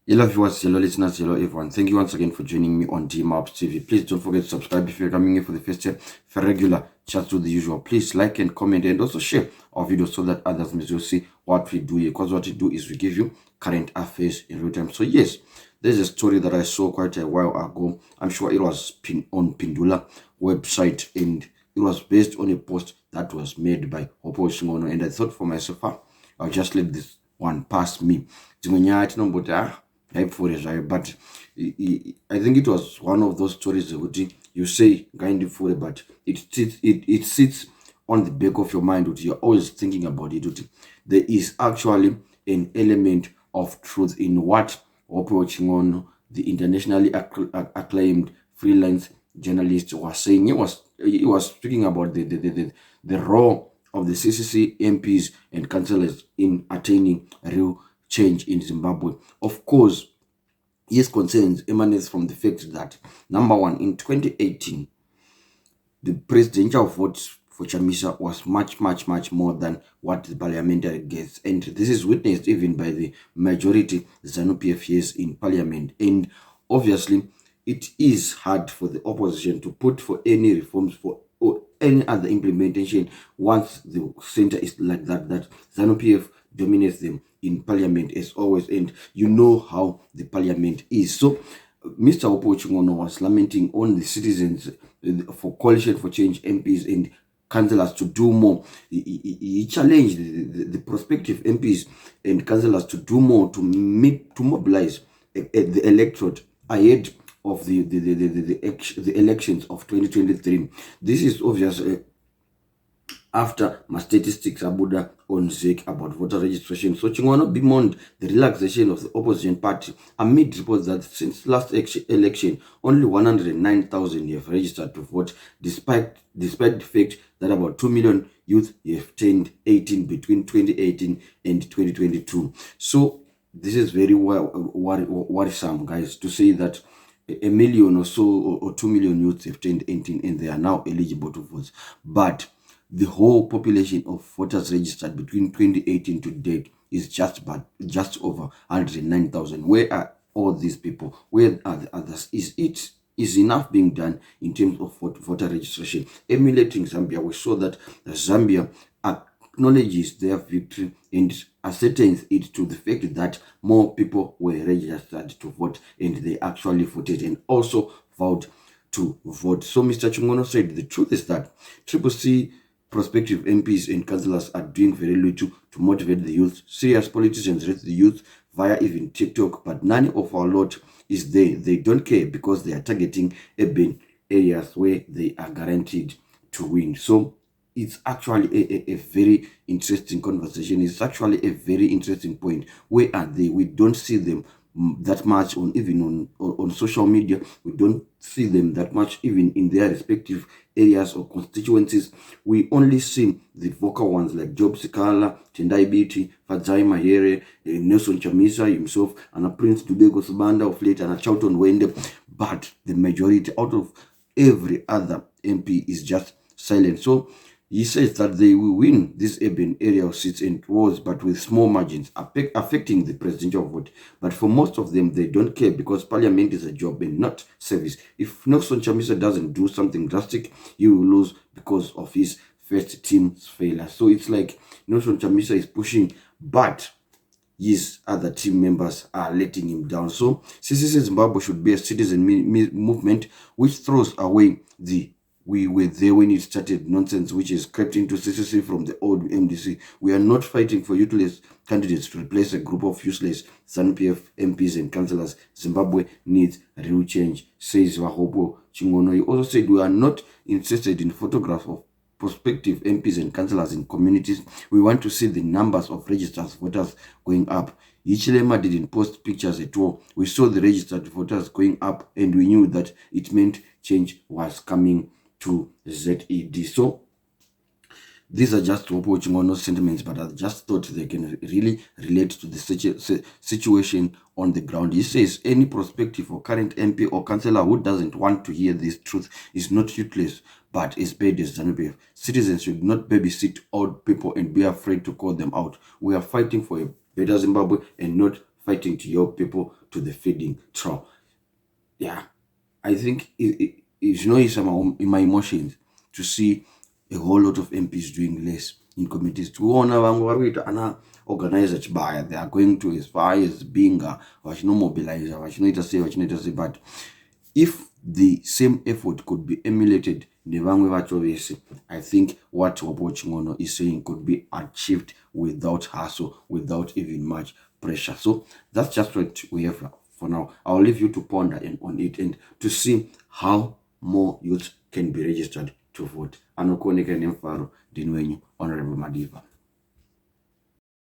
Hello viewers, hello listeners, hello everyone. Thank you once again for joining me on DMAPS TV. Please don't forget to subscribe if you're coming here for the first time. For regular chats do the usual, please like and comment and also share our videos so that others may also see what we do here. Because what we do is we give you current affairs in real time. So yes, there's a story that I saw quite a while ago. I'm sure it was on Pindula website and it was based on a post that was made by Hopo Shingono. And I thought for myself, I'll just let this one pass me. But I think it was one of those stories that you say kind of but it sits on the back of your mind that you're always thinking about it. There is actually an element of truth in what watching on the internationally acclaimed freelance journalist was saying. He was speaking about the role of the CCC MPs and councillors in attaining real change in Zimbabwe. Of course, his concerns emanates from the fact that, number one, in 2018, the presidential vote for Chamisa was much more than what the parliamentary gets. And this is witnessed even by the majority ZANU-PF in parliament. And obviously, it is hard for the opposition to put for any reforms for or any other implementation once the center is like that ZANU-PF dominates them in parliament as always, and you know how the parliament is. So Mr. Opochungono was lamenting on the citizens for Coalition for Change MPs and councillors to do more. He challenged the prospective MPs and councillors to do more to mobilize the electorate ahead of the elections of 2023. This is obvious after my statistics Abuda on Zek about voter registration. So Chingwano bemoaned the relaxation of the opposition party amid reports that since last election, only 109,000 have registered to vote, despite the fact that about 2 million youth have turned 18 between 2018 and 2022. So this is very worrisome, guys, to say that a million or so or 2 million youths have turned 18 and they are now eligible to vote. But the whole population of voters registered between 2018 to date is just over 109,000. Where are all these people? Where are the others? Is enough being done in terms of voter registration? Emulating Zambia, we saw that Zambia acknowledges their victory and ascertains it to the fact that more people were registered to vote and they actually voted and also vowed to vote. So Mr. Chungono said the truth is that Triple C prospective MPs and councillors are doing very little to motivate the youth. Serious politicians reach the youth via even TikTok, but none of our lot is there. They don't care because they are targeting urban areas where they are guaranteed to win. So it's actually a very interesting conversation. It's actually a very interesting point. Where are they? We don't see them that much on social media. We don't see them that much even in their respective areas or constituencies. We only see the vocal ones like Job Sikhala, Tendai Biti, Fadzai Mahere, Nelson Chamisa himself, and a Prince Dubego Subanda of late, and a Charlton Wende. But the majority out of every other MP is just silent. So he says that they will win this urban area of seats and wards, but with small margins, affecting the presidential vote. But for most of them, they don't care because parliament is a job and not service. If Nelson Chamisa doesn't do something drastic, he will lose because of his first team's failure. So it's like Nelson Chamisa is pushing, but his other team members are letting him down. So CCC Zimbabwe should be a citizen movement which throws away the "we were there when it started" nonsense which is crept into CCC from the old MDC. We are not fighting for useless candidates to replace a group of useless ZANU-PF MPs and councillors. Zimbabwe needs real change, says Wahopo Chingono. He also said we are not interested in photographs of prospective MPs and councillors in communities. We want to see the numbers of registered voters going up. Hichilema didn't post pictures at all. We saw the registered voters going up and we knew that it meant change was coming to ZED. So these are just watching on those sentiments, but I just thought they can really relate to the situation on the ground. He says any prospective or current MP or councillor who doesn't want to hear this truth is not useless, but is paid as ZANU-PF. Citizens should not babysit old people and be afraid to call them out. We are fighting for a better Zimbabwe and not fighting to help people to the feeding trough. Yeah, I think it's in my emotions to see a whole lot of MPs doing less in committees. To honor ana organizer chibaya, they are going to as far as being a mobilizer, say, but if the same effort could be emulated, I think what Wapochingono is saying could be achieved without hassle, without even much pressure. So that's just what we have for now. I'll leave you to ponder on it and to see how more youth can be registered to vote. Anokoneka Nemfaro Dinwenyu, Honorable Madiva.